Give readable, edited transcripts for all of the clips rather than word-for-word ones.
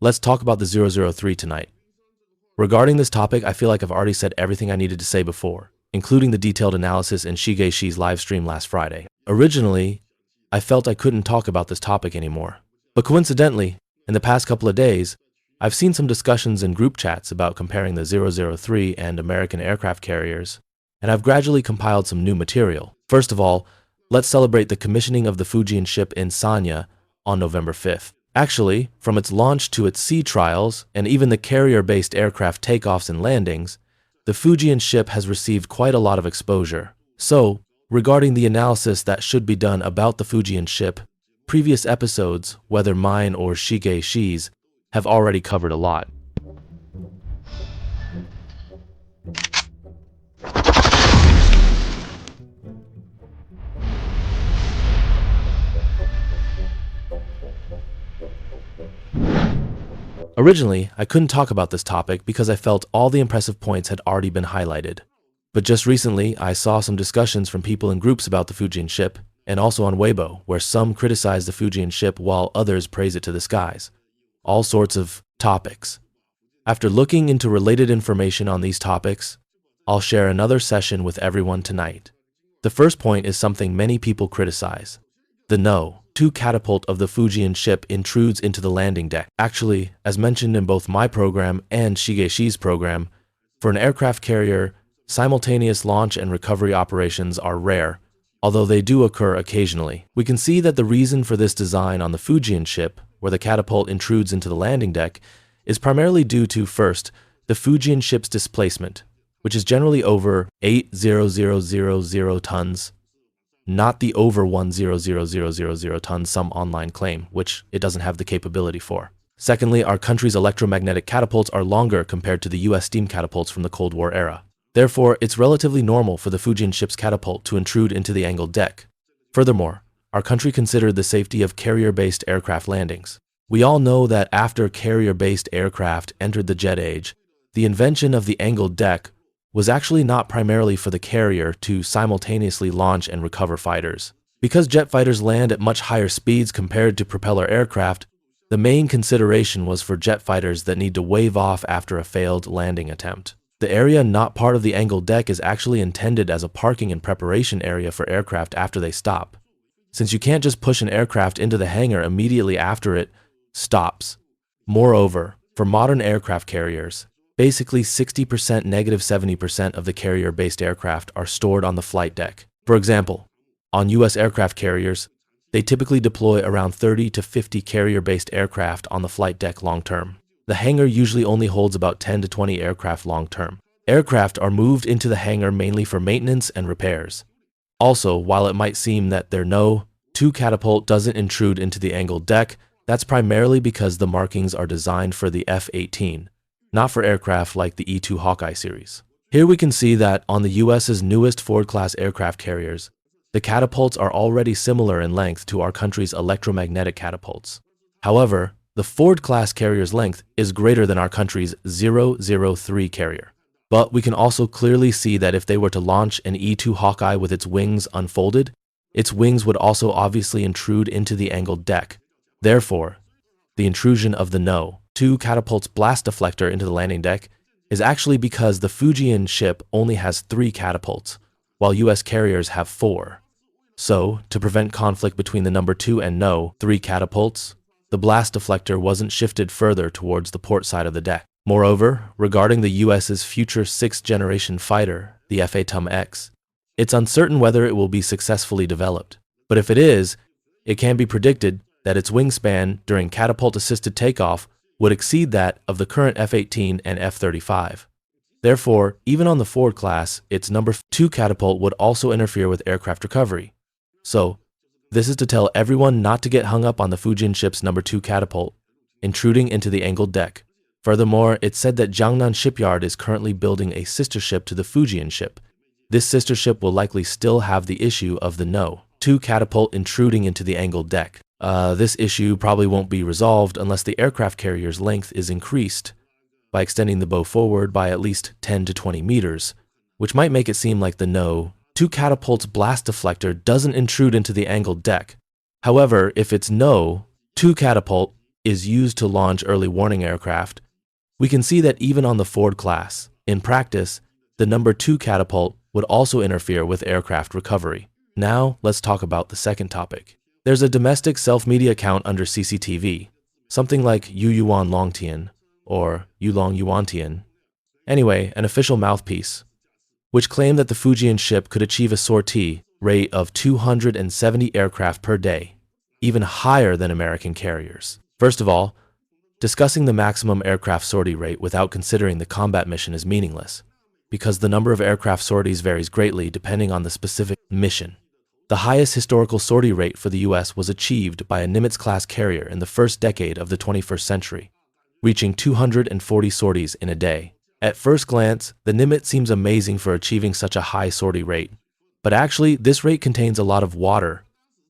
Let's talk about the 003 tonight. Regarding this topic, I feel like I've already said everything I needed to say before, including the detailed analysis in Shigeishi's live stream last Friday. Originally, I felt I couldn't talk about this topic anymore. But coincidentally, in the past couple of days, I've seen some discussions in group chats about comparing the 003 and American aircraft carriers, and I've gradually compiled some new material. First of all, let's celebrate the commissioning of the Fujian ship in Sanya on November 5th. Actually, from its launch to its sea trials, and even the carrier-based aircraft takeoffs and landings, the Fujian ship has received quite a lot of exposure. So, regarding the analysis that should be done about the Fujian ship, previous episodes, whether mine or Shigeishi's, have already covered a lot. Originally, I couldn't talk about this topic because I felt all the impressive points had already been highlighted. But just recently, I saw some discussions from people in groups about the Fujian ship, and also on Weibo, where some criticize the Fujian ship while others praise it to the skies. All sorts of topics. After looking into related information on these topics, I'll share another session with everyone tonight. The first point is something many people criticize. The No.2 catapult of the Fujian ship intrudes into the landing deck. Actually, as mentioned in both my program and Shigeishi's program, for an aircraft carrier, simultaneous launch and recovery operations are rare, although they do occur occasionally. We can see that the reason for this design on the Fujian ship, where the catapult intrudes into the landing deck, is primarily due to, first, the Fujian ship's displacement, which is generally over 8,000 tons, not the over 1,000 tons some online claim, which it doesn't have the capability for. Secondly, our country's electromagnetic catapults are longer compared to the US steam catapults from the Cold War era. Therefore, it's relatively normal for the Fujian ship's catapult to intrude into the angled deck. Furthermore, our country considered the safety of carrier-based aircraft landings. We all know that after carrier-based aircraft entered the jet age, the invention of the angled deck was actually not primarily for the carrier to simultaneously launch and recover fighters. Because jet fighters land at much higher speeds compared to propeller aircraft, the main consideration was for jet fighters that need to wave off after a failed landing attempt. The area not part of the angled deck is actually intended as a parking and preparation area for aircraft after they stop, since you can't just push an aircraft into the hangar immediately after it stops. Moreover, for modern aircraft carriers, basically 60% - 70% of the carrier-based aircraft are stored on the flight deck. For example, on US aircraft carriers, they typically deploy around 30 to 50 carrier-based aircraft on the flight deck long-term. The hangar usually only holds about 10 to 20 aircraft long-term. Aircraft are moved into the hangar mainly for maintenance and repairs. Also, while it might seem that their No.2 catapult doesn't intrude into the angled deck, that's primarily because the markings are designed for the F-18, not for aircraft like the E-2 Hawkeye series. Here we can see that on the US's newest Ford-class aircraft carriers, the catapults are already similar in length to our country's electromagnetic catapults. However, the Ford-class carrier's length is greater than our country's 003 carrier. But we can also clearly see that if they were to launch an E-2 Hawkeye with its wings unfolded, its wings would also obviously intrude into the angled deck. Therefore, the intrusion of the No.2 catapult's blast deflector into the landing deck is actually because the Fujian ship only has 3 catapults, while US carriers have 4. So, to prevent conflict between the number 2 and No.3 catapults, the blast deflector wasn't shifted further towards the port side of the deck. Moreover, regarding the US's future 6th-generation fighter, the F-18X, it's uncertain whether it will be successfully developed. But if it is, it can be predicted that its wingspan during catapult-assisted takeoff would exceed that of the current F-18 and F-35. Therefore, even on the Ford class, its number 2 catapult would also interfere with aircraft recovery. So, this is to tell everyone not to get hung up on the Fujian ship's number 2 catapult intruding into the angled deck. Furthermore, it's said that Jiangnan shipyard is currently building a sister ship to the Fujian ship. This sister ship will likely still have the issue of the No.2 catapult intruding into the angled deck. This issue probably won't be resolved unless the aircraft carrier's length is increased by extending the bow forward by at least 10 to 20 meters, which might make it seem like the No.2 catapult's blast deflector doesn't intrude into the angled deck. However, if its No.2 catapult is used to launch early warning aircraft, we can see that even on the Ford class, in practice, the number 2 catapult would also interfere with aircraft recovery. Now, let's talk about the second topic. There's a domestic self-media account under CCTV, something like Yu Yuan Longtian or Yulong Yuantian. Anyway, an official mouthpiece, which claimed that the Fujian ship could achieve a sortie rate of 270 aircraft per day, even higher than American carriers. First of all, discussing the maximum aircraft sortie rate without considering the combat mission is meaningless, because the number of aircraft sorties varies greatly depending on the specific mission. The highest historical sortie rate for the US was achieved by a Nimitz-class carrier in the first decade of the 21st century, reaching 240 sorties in a day. At first glance, the Nimitz seems amazing for achieving such a high sortie rate, but actually this rate contains a lot of water,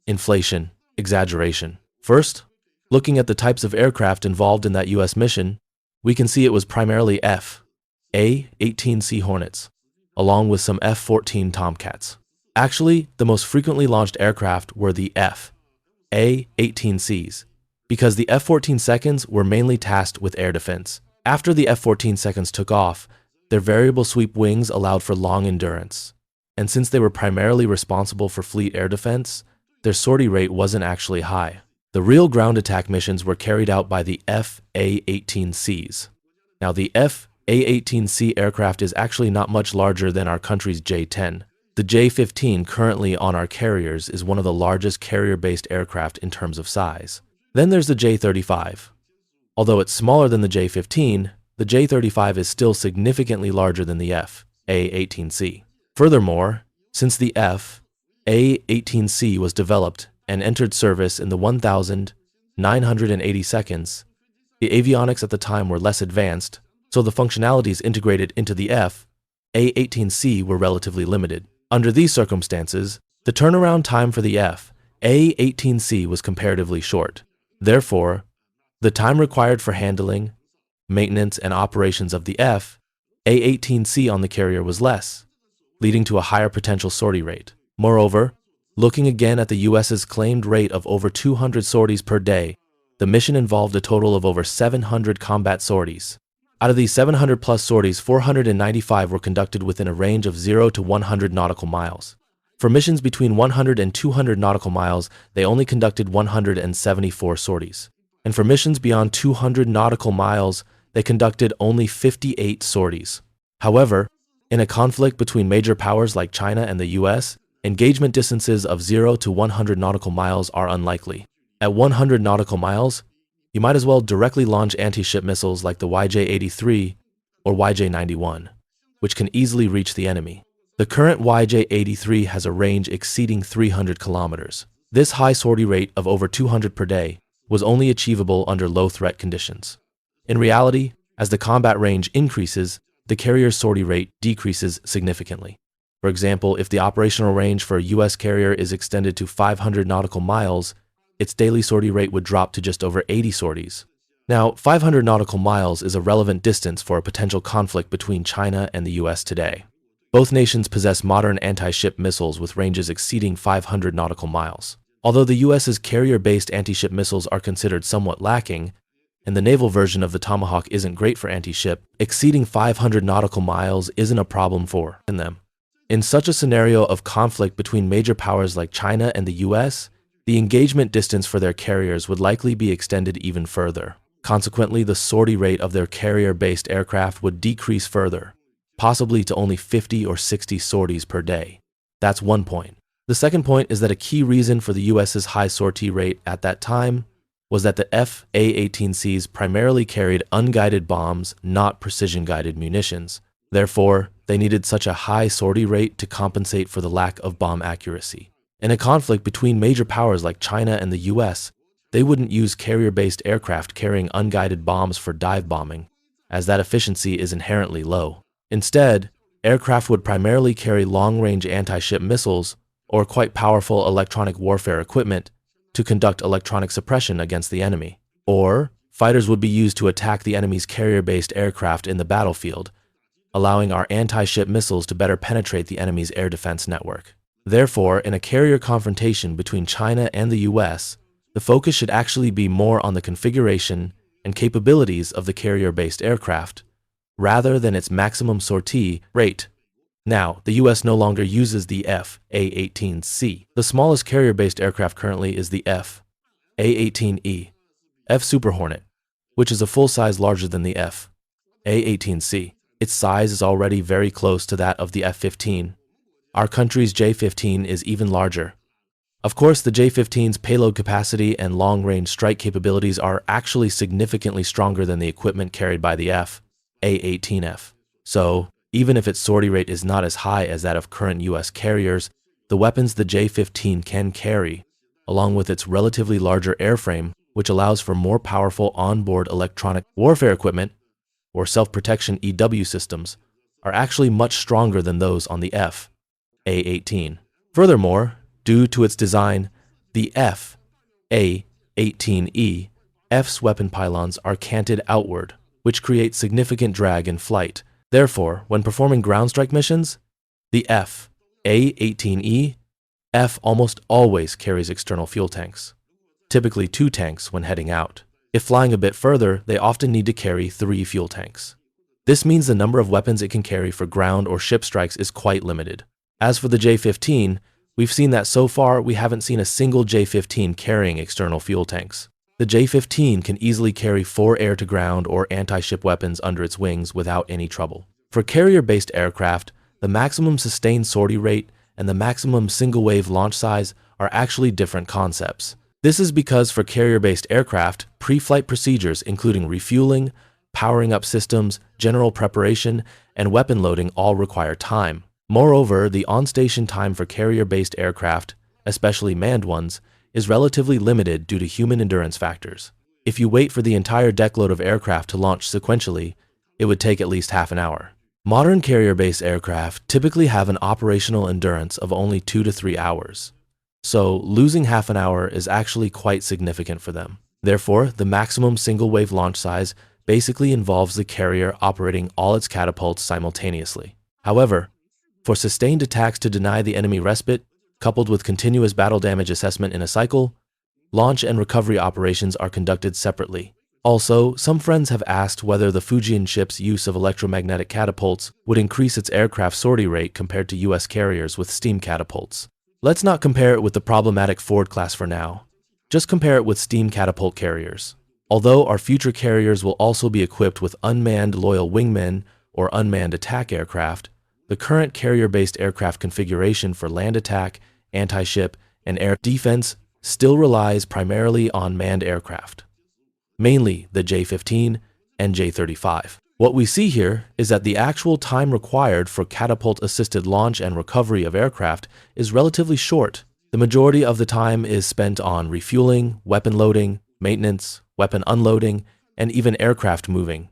inflation, exaggeration. First, looking at the types of aircraft involved in that US mission, we can see it was primarily F/A-18C Hornets, along with some F-14 Tomcats. Actually, the most frequently launched aircraft were the F/A-18Cs, because the F-14 seconds were mainly tasked with air defense. After the F-14 seconds took off, their variable sweep wings allowed for long endurance, and since they were primarily responsible for fleet air defense, their sortie rate wasn't actually high. The real ground attack missions were carried out by the F/A-18Cs. Now, the F/A-18C aircraft is actually not much larger than our country's J-10. The J-15 currently on our carriers is one of the largest carrier-based aircraft in terms of size. Then there's the J-35. Although it's smaller than the J-15, the J-35 is still significantly larger than the F/A-18C. Furthermore, since the F/A-18C was developed and entered service in the 1,980 seconds, the avionics at the time were less advanced, so the functionalities integrated into the F/A-18C were relatively limited. Under these circumstances, the turnaround time for the F/A-18C was comparatively short. Therefore, the time required for handling, maintenance, and operations of the F/A-18C on the carrier was less, leading to a higher potential sortie rate. Moreover, looking again at the US's claimed rate of over 200 sorties per day, the mission involved a total of over 700 combat sorties. Out of these 700 plus sorties, 495 were conducted within a range of 0 to 100 nautical miles. For missions between 100 and 200 nautical miles, they only conducted 174 sorties. And for missions beyond 200 nautical miles, they conducted only 58 sorties. However, in a conflict between major powers like China and the US, engagement distances of 0 to 100 nautical miles are unlikely. At 100 nautical miles, you might as well directly launch anti-ship missiles like the YJ-83 or YJ-91, which can easily reach the enemy. The current YJ-83 has a range exceeding 300 kilometers. This high sortie rate of over 200 per day was only achievable under low-threat conditions. In reality, as the combat range increases, the carrier's sortie rate decreases significantly. For example, if the operational range for a US carrier is extended to 500 nautical miles, its daily sortie rate would drop to just over 80 sorties. Now, 500 nautical miles is a relevant distance for a potential conflict between China and the US today. Both nations possess modern anti-ship missiles with ranges exceeding 500 nautical miles. Although the US's carrier-based anti-ship missiles are considered somewhat lacking, and the naval version of the Tomahawk isn't great for anti-ship, exceeding 500 nautical miles isn't a problem for them. In such a scenario of conflict between major powers like China and the US, the engagement distance for their carriers would likely be extended even further. Consequently, the sortie rate of their carrier-based aircraft would decrease further, possibly to only 50 or 60 sorties per day. That's one point. The second point is that a key reason for the US's high sortie rate at that time was that the F/A-18Cs primarily carried unguided bombs, not precision-guided munitions. Therefore, they needed such a high sortie rate to compensate for the lack of bomb accuracy. In a conflict between major powers like China and the US, they wouldn't use carrier-based aircraft carrying unguided bombs for dive bombing, as that efficiency is inherently low. Instead, aircraft would primarily carry long-range anti-ship missiles or quite powerful electronic warfare equipment to conduct electronic suppression against the enemy. Or, fighters would be used to attack the enemy's carrier-based aircraft in the battlefield, allowing our anti-ship missiles to better penetrate the enemy's air defense network. Therefore, in a carrier confrontation between China and the US, The focus should actually be more on the configuration and capabilities of the carrier-based aircraft, rather than its maximum sortie rate. Now, the US no longer uses the F/A-18C. The smallest carrier-based aircraft currently is the F/A-18E, F Super Hornet, which is a full size larger than the F/A-18C. Its size is already very close to that of the F-15. Our country's J-15 is even larger. Of course, the J-15's payload capacity and long-range strike capabilities are actually significantly stronger than the equipment carried by the F/A-18F. So, even if its sortie rate is not as high as that of current US carriers, the weapons the J-15 can carry, along with its relatively larger airframe, which allows for more powerful onboard electronic warfare equipment, or self-protection EW systems, are actually much stronger than those on the F/A-18. Furthermore, due to its design, the F/A-18E, F's weapon pylons are canted outward, which creates significant drag in flight. Therefore, when performing ground strike missions, the F/A-18E, F almost always carries external fuel tanks, typically 2 tanks when heading out. If flying a bit further, they often need to carry 3 fuel tanks. This means the number of weapons it can carry for ground or ship strikes is quite limited. As for the J-15, we've seen that so far we haven't seen a single J-15 carrying external fuel tanks. The J-15 can easily carry 4 air-to-ground or anti-ship weapons under its wings without any trouble. For carrier-based aircraft, the maximum sustained sortie rate and the maximum single-wave launch size are actually different concepts. This is because for carrier-based aircraft, pre-flight procedures including refueling, powering up systems, general preparation, and weapon loading all require time. Moreover, the on-station time for carrier-based aircraft, especially manned ones, is relatively limited due to human endurance factors. If you wait for the entire deckload of aircraft to launch sequentially, it would take at least half an hour. Modern carrier-based aircraft typically have an operational endurance of only 2 to 3 hours. So, losing half an hour is actually quite significant for them. Therefore, the maximum single-wave launch size basically involves the carrier operating all its catapults simultaneously. However, for sustained attacks to deny the enemy respite, coupled with continuous battle damage assessment in a cycle, launch and recovery operations are conducted separately. Also, some friends have asked whether the Fujian ship's use of electromagnetic catapults would increase its aircraft sortie rate compared to US carriers with steam catapults. Let's not compare it with the problematic Ford class for now. Just compare it with steam catapult carriers. Although our future carriers will also be equipped with unmanned loyal wingmen or unmanned attack aircraft, the current carrier-based aircraft configuration for land attack, anti-ship, and air defense still relies primarily on manned aircraft, mainly the J-15 and J-35. What we see here is that the actual time required for catapult-assisted launch and recovery of aircraft is relatively short. The majority of the time is spent on refueling, weapon loading, maintenance, weapon unloading, and even aircraft moving,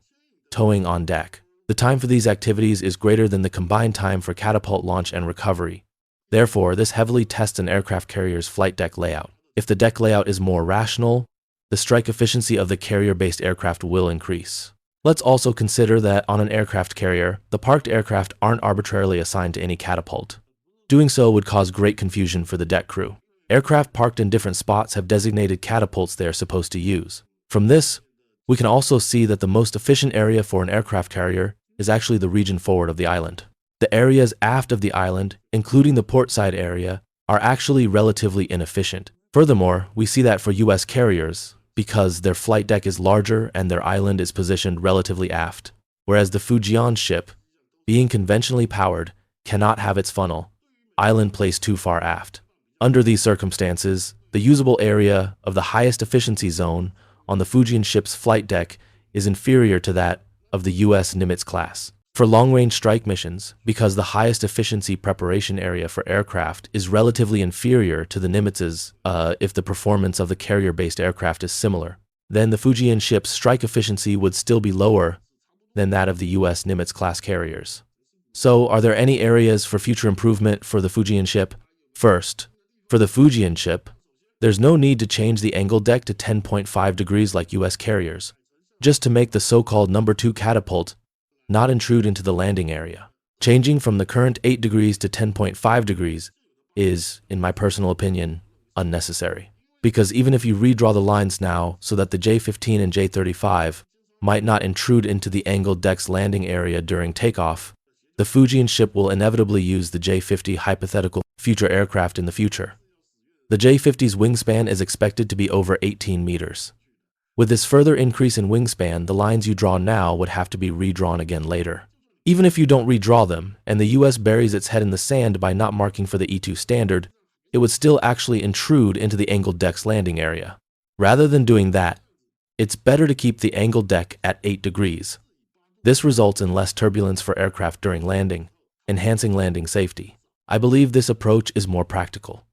towing on deck. The time for these activities is greater than the combined time for catapult launch and recovery. Therefore, this heavily tests an aircraft carrier's flight deck layout. If the deck layout is more rational, the strike efficiency of the carrier-based aircraft will increase. Let's also consider that on an aircraft carrier, the parked aircraft aren't arbitrarily assigned to any catapult. Doing so would cause great confusion for the deck crew. Aircraft parked in different spots have designated catapults they are supposed to use. From this, we can also see that the most efficient area for an aircraft carrier is actually the region forward of the island. The areas aft of the island, including the portside area, are actually relatively inefficient. Furthermore, we see that for US carriers, because their flight deck is larger and their island is positioned relatively aft, whereas the Fujian ship, being conventionally powered, cannot have its funnel island placed too far aft. Under these circumstances, the usable area of the highest efficiency zone on the Fujian ship's flight deck is inferior to that of the US Nimitz class. For long-range strike missions, because the highest efficiency preparation area for aircraft is relatively inferior to the Nimitz's if the performance of the carrier-based aircraft is similar, then the Fujian ship's strike efficiency would still be lower than that of the US Nimitz class carriers. So, are there any areas for future improvement for the Fujian ship? First, for the Fujian ship, there's no need to change the angle deck to 10.5 degrees like US carriers, just to make the so-called number 2 catapult not intrude into the landing area. Changing from the current 8 degrees to 10.5 degrees is, in my personal opinion, unnecessary. because even if you redraw the lines now so that the J-15 and J-35 might not intrude into the angled deck's landing area during takeoff, the Fujian ship will inevitably use the J-50 hypothetical future aircraft in the future. The J-50's wingspan is expected to be over 18 meters. With this further increase in wingspan, the lines you draw now would have to be redrawn again later. Even if you don't redraw them, and the US buries its head in the sand by not marking for the E-2 standard, it would still actually intrude into the angled deck's landing area. Rather than doing that, it's better to keep the angled deck at 8 degrees. This results in less turbulence for aircraft during landing, enhancing landing safety. I believe this approach is more practical.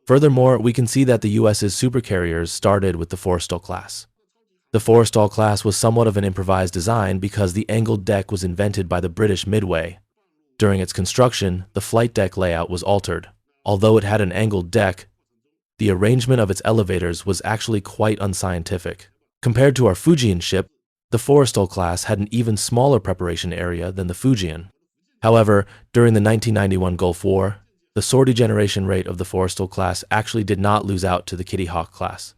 Furthermore, we can see that the US's supercarriers started with the Forrestal class. The Forrestal class was somewhat of an improvised design because the angled deck was invented by the British Midway. During its construction, the flight deck layout was altered. Although it had an angled deck, the arrangement of its elevators was actually quite unscientific. Compared to our Fujian ship, the Forrestal class had an even smaller preparation area than the Fujian. However, during the 1991 Gulf War, the sortie generation rate of the Forrestal class actually did not lose out to the Kitty Hawk class.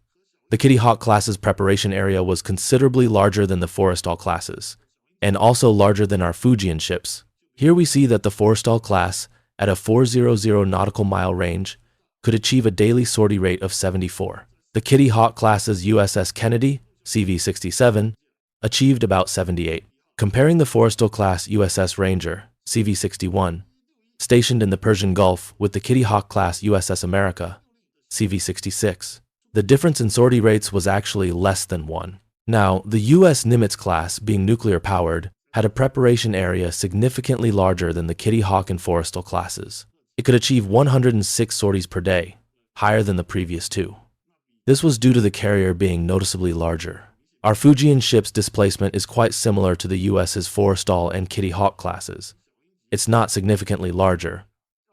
The Kitty Hawk class's preparation area was considerably larger than the Forrestal classes, and also larger than our Fujian ships. Here we see that the Forrestal class, at a 400 nautical mile range, could achieve a daily sortie rate of 74. The Kitty Hawk class's USS Kennedy, CV-67, achieved about 78. Comparing the Forrestal class USS Ranger, CV-61, stationed in the Persian Gulf with the Kitty Hawk class USS America, CV-66, the difference in sortie rates was actually less than 1. Now, the US Nimitz class, being nuclear-powered, had a preparation area significantly larger than the Kitty Hawk and Forrestal classes. It could achieve 106 sorties per day, higher than the previous two. This was due to the carrier being noticeably larger. Our Fujian ship's displacement is quite similar to the US's Forrestal and Kitty Hawk classes. It's not significantly larger.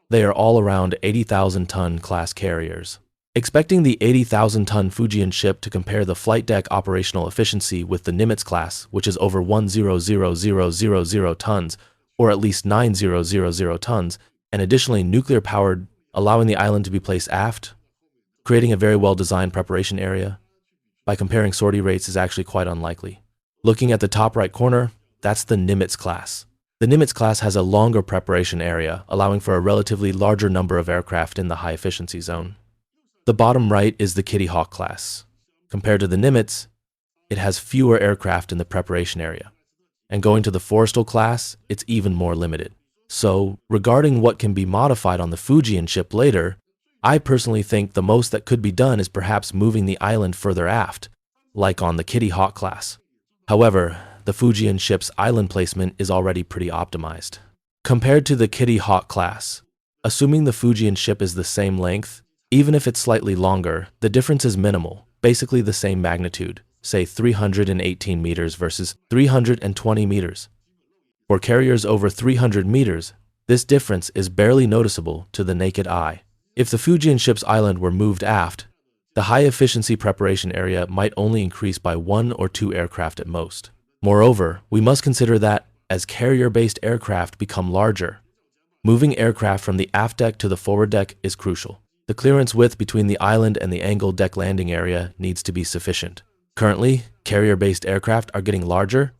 They are all around 80,000-ton class carriers. Expecting the 80,000-ton Fujian ship to compare the flight deck operational efficiency with the Nimitz class, which is over 100,000 tons, or at least 90,000 tons, and additionally nuclear-powered, allowing the island to be placed aft, creating a very well-designed preparation area, by comparing sortie rates is actually quite unlikely. Looking at the top right corner, that's the Nimitz class. The Nimitz class has a longer preparation area, allowing for a relatively larger number of aircraft in the high-efficiency zone. The bottom right is the Kitty Hawk class. Compared to the Nimitz, it has fewer aircraft in the preparation area. And going to the Forrestal class, it's even more limited. So, regarding what can be modified on the Fujian ship later, I personally think the most that could be done is perhaps moving the island further aft, like on the Kitty Hawk class. However, the Fujian ship's island placement is already pretty optimized. Compared to the Kitty Hawk class, assuming the Fujian ship is the same length, even if it's slightly longer, the difference is minimal, basically the same magnitude, say 318 meters versus 320 meters. For carriers over 300 meters, this difference is barely noticeable to the naked eye. If the Fujian ship's island were moved aft, the high-efficiency preparation area might only increase by 1 or 2 aircraft at most. Moreover, we must consider that, as carrier-based aircraft become larger, moving aircraft from the aft deck to the forward deck is crucial. The clearance width between the island and the angled deck landing area needs to be sufficient. Currently, carrier-based aircraft are getting larger,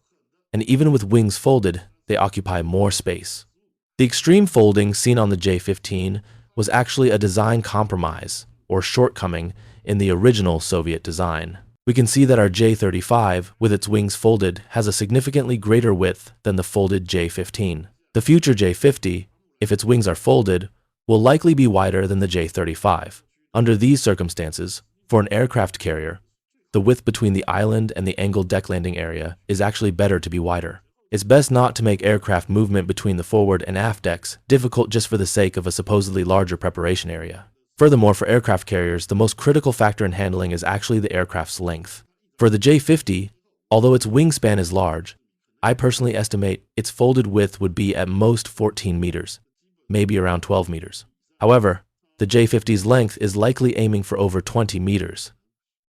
and even with wings folded, they occupy more space. The extreme folding seen on the J-15 was actually a design compromise, or shortcoming, in the original Soviet design. We can see that our J-35, with its wings folded, has a significantly greater width than the folded J-15. The future J-50, if its wings are folded, will likely be wider than the J-35. Under these circumstances, for an aircraft carrier, the width between the island and the angled deck landing area is actually better to be wider. It's best not to make aircraft movement between the forward and aft decks difficult just for the sake of a supposedly larger preparation area. Furthermore, for aircraft carriers, the most critical factor in handling is actually the aircraft's length. For the J-50, although its wingspan is large, I personally estimate its folded width would be at most 14 meters, maybe around 12 meters. However, the J-50's length is likely aiming for over 20 meters.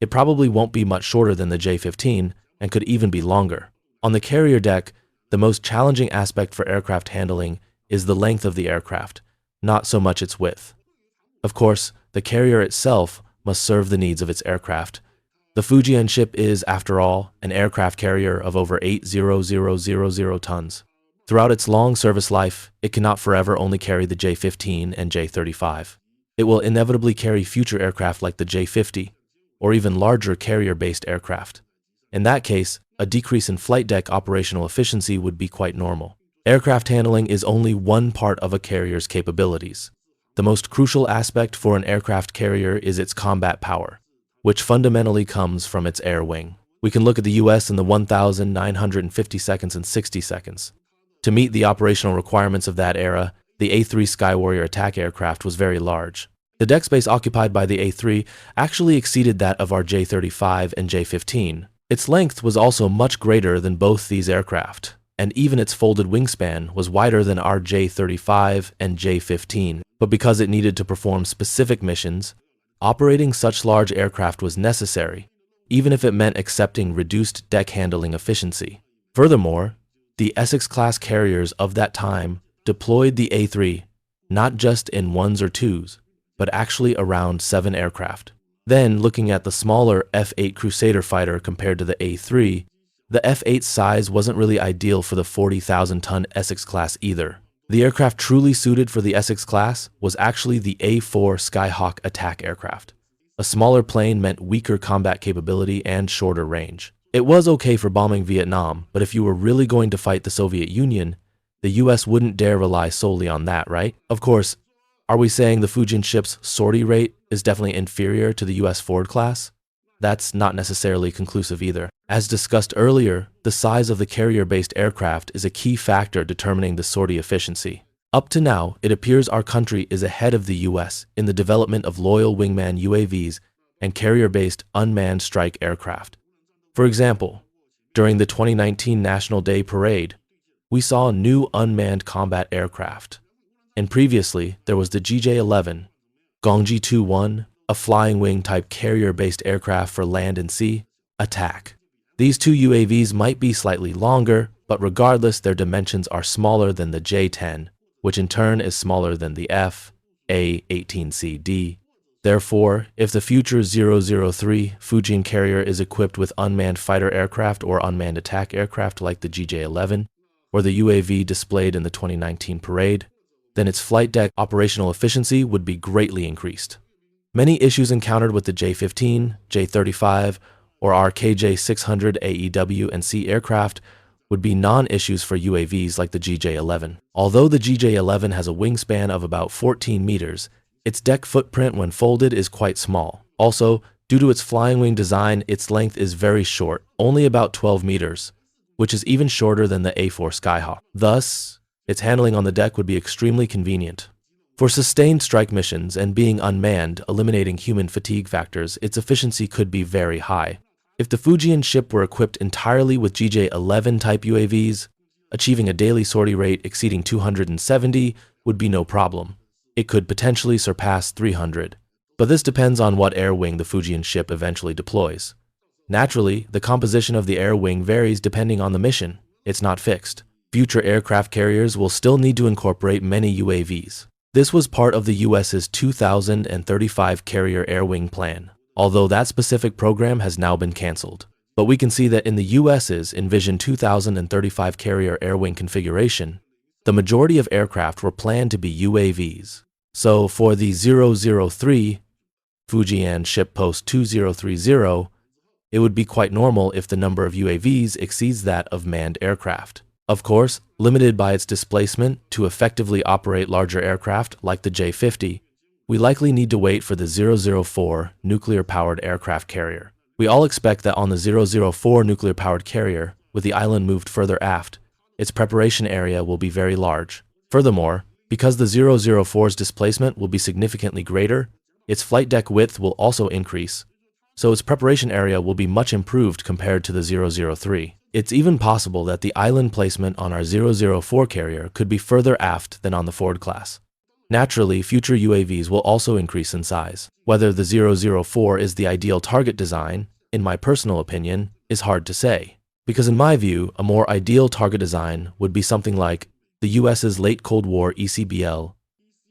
It probably won't be much shorter than the J-15 and could even be longer. On the carrier deck, the most challenging aspect for aircraft handling is the length of the aircraft, not so much its width. Of course, the carrier itself must serve the needs of its aircraft. The Fujian ship is, after all, an aircraft carrier of over 8,000 tons. Throughout its long service life, it cannot forever only carry the J-15 and J-35. It will inevitably carry future aircraft like the J-50, or even larger carrier-based aircraft. In that case, a decrease in flight deck operational efficiency would be quite normal. Aircraft handling is only one part of a carrier's capabilities. The most crucial aspect for an aircraft carrier is its combat power, which fundamentally comes from its air wing. We can look at the US in the 1,950 seconds and 60 seconds. To meet the operational requirements of that era, the A-3 Skywarrior attack aircraft was very large. The deck space occupied by the A-3 actually exceeded that of our J-35 and J-15. Its length was also much greater than both these aircraft, and even its folded wingspan was wider than our J-35 and J-15. But because it needed to perform specific missions, operating such large aircraft was necessary, even if it meant accepting reduced deck handling efficiency. Furthermore, the Essex-class carriers of that time deployed the A-3 not just in ones or twos, but actually around 7 aircraft. Then, looking at the smaller F-8 Crusader fighter compared to the A-3, the F-8's size wasn't really ideal for the 40,000-ton Essex-class either. The aircraft truly suited for the Essex-class was actually the A-4 Skyhawk attack aircraft. A smaller plane meant weaker combat capability and shorter range. It was okay for bombing Vietnam, but if you were really going to fight the Soviet Union, the US wouldn't dare rely solely on that, right? Of course, are we saying the Fujian ship's sortie rate is definitely inferior to the US Ford class? That's not necessarily conclusive either. As discussed earlier, the size of the carrier-based aircraft is a key factor determining the sortie efficiency. Up to now, it appears our country is ahead of the US in the development of loyal wingman UAVs and carrier-based unmanned strike aircraft. For example, during the 2019 National Day Parade, we saw new unmanned combat aircraft. And previously, there was the GJ-11, Gongji 2-1, a flying wing type carrier-based aircraft for land and sea, attack. These two UAVs might be slightly longer, but regardless, their dimensions are smaller than the J-10, which in turn is smaller than the F/A-18CD. Therefore, if the future 003 Fujian carrier is equipped with unmanned fighter aircraft or unmanned attack aircraft like the GJ-11, or the UAV displayed in the 2019 parade, then its flight deck operational efficiency would be greatly increased. Many issues encountered with the J-15, J-35, or our KJ-600 AEW and C aircraft would be non-issues for UAVs like the GJ-11. Although the GJ-11 has a wingspan of about 14 meters, its deck footprint when folded is quite small. Also, due to its flying wing design, its length is very short, only about 12 meters, which is even shorter than the A-4 Skyhawk. Thus, its handling on the deck would be extremely convenient. For sustained strike missions and being unmanned, eliminating human fatigue factors, its efficiency could be very high. If the Fujian ship were equipped entirely with GJ-11 type UAVs, achieving a daily sortie rate exceeding 270 would be no problem. It could potentially surpass 300. But this depends on what air wing the Fujian ship eventually deploys. Naturally, the composition of the air wing varies depending on the mission. It's not fixed. Future aircraft carriers will still need to incorporate many UAVs. This was part of the US's 2035 carrier air wing plan, although that specific program has now been canceled. But we can see that in the US's envisioned 2035 carrier air wing configuration, the majority of aircraft were planned to be UAVs. So for the 003 Fujian Ship Post 2030, it would be quite normal if the number of UAVs exceeds that of manned aircraft. Of course, limited by its displacement to effectively operate larger aircraft like the J-50, we likely need to wait for the 004 nuclear-powered aircraft carrier. We all expect that on the 004 nuclear-powered carrier, with the island moved further aft, its preparation area will be very large. Furthermore, because the 004's displacement will be significantly greater, its flight deck width will also increase, so its preparation area will be much improved compared to the 003. It's even possible that the island placement on our 004 carrier could be further aft than on the Ford class. Naturally, future UAVs will also increase in size. Whether the 004 is the ideal target design, in my personal opinion, is hard to say. Because in my view, a more ideal target design would be something like the US's late Cold War ECBL,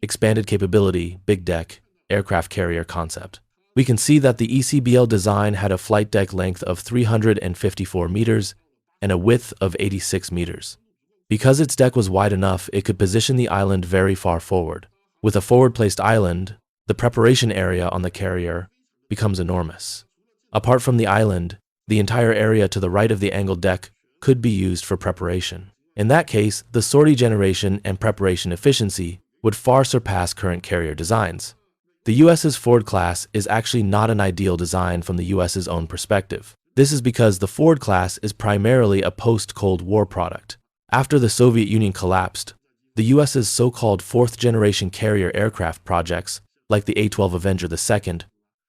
expanded capability, big deck, aircraft carrier concept. We can see that the ECBL design had a flight deck length of 354 meters and a width of 86 meters. Because its deck was wide enough, it could position the island very far forward. With a forward-placed island, the preparation area on the carrier becomes enormous. Apart from the island, the entire area to the right of the angled deck could be used for preparation. In that case, the sortie generation and preparation efficiency would far surpass current carrier designs. The US's Ford class is actually not an ideal design from the US's own perspective. This is because the Ford class is primarily a post-Cold War product. After the Soviet Union collapsed, the US's so-called fourth-generation carrier aircraft projects, like the A-12 Avenger II,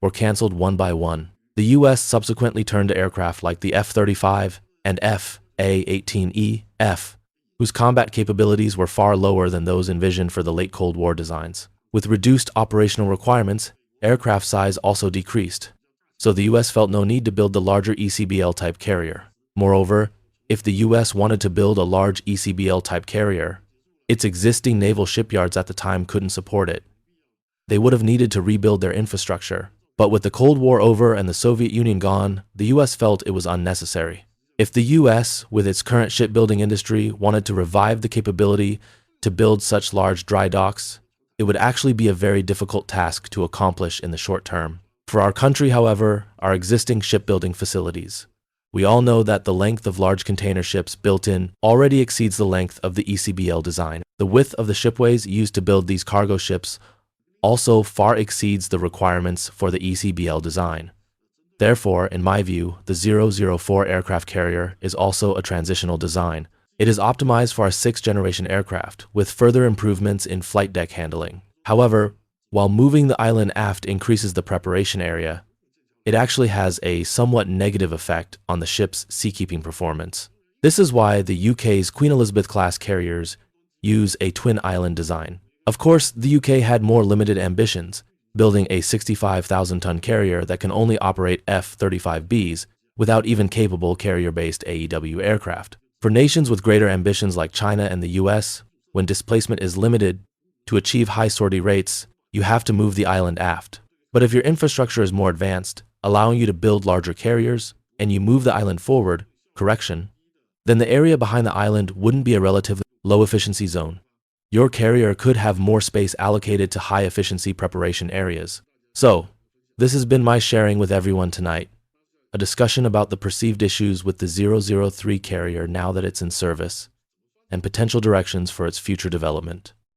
were canceled one by one. The US subsequently turned to aircraft like the F-35 and F/A-18E/F, whose combat capabilities were far lower than those envisioned for the late Cold War designs. With reduced operational requirements, aircraft size also decreased, so the US felt no need to build the larger ECBL-type carrier. Moreover, if the US wanted to build a large ECBL-type carrier, its existing naval shipyards at the time couldn't support it. They would have needed to rebuild their infrastructure. But with the Cold War over and the Soviet Union gone, the US felt it was unnecessary. If the US, with its current shipbuilding industry, wanted to revive the capability to build such large dry docks, it would actually be a very difficult task to accomplish in the short term. For our country, however, our existing shipbuilding facilities, we all know that the length of large container ships built in already exceeds the length of the ECBL design. The width of the shipways used to build these cargo ships also far exceeds the requirements for the ECBL design. Therefore, in my view, the 004 aircraft carrier is also a transitional design. It is optimized for our 6th-generation aircraft, with further improvements in flight deck handling. However, while moving the island aft increases the preparation area, it actually has a somewhat negative effect on the ship's seakeeping performance. This is why the UK's Queen Elizabeth-class carriers use a twin island design. Of course, the UK had more limited ambitions, building a 65,000-ton carrier that can only operate F-35Bs without even capable carrier-based AEW aircraft. For nations with greater ambitions like China and the US, when displacement is limited, to achieve high sortie rates, you have to move the island aft. But if your infrastructure is more advanced, allowing you to build larger carriers, and you move the island forward, then the area behind the island wouldn't be a relatively low-efficiency zone. Your carrier could have more space allocated to high-efficiency preparation areas. So, this has been my sharing with everyone tonight. A discussion about the perceived issues with the 003 carrier now that it's in service, and potential directions for its future development.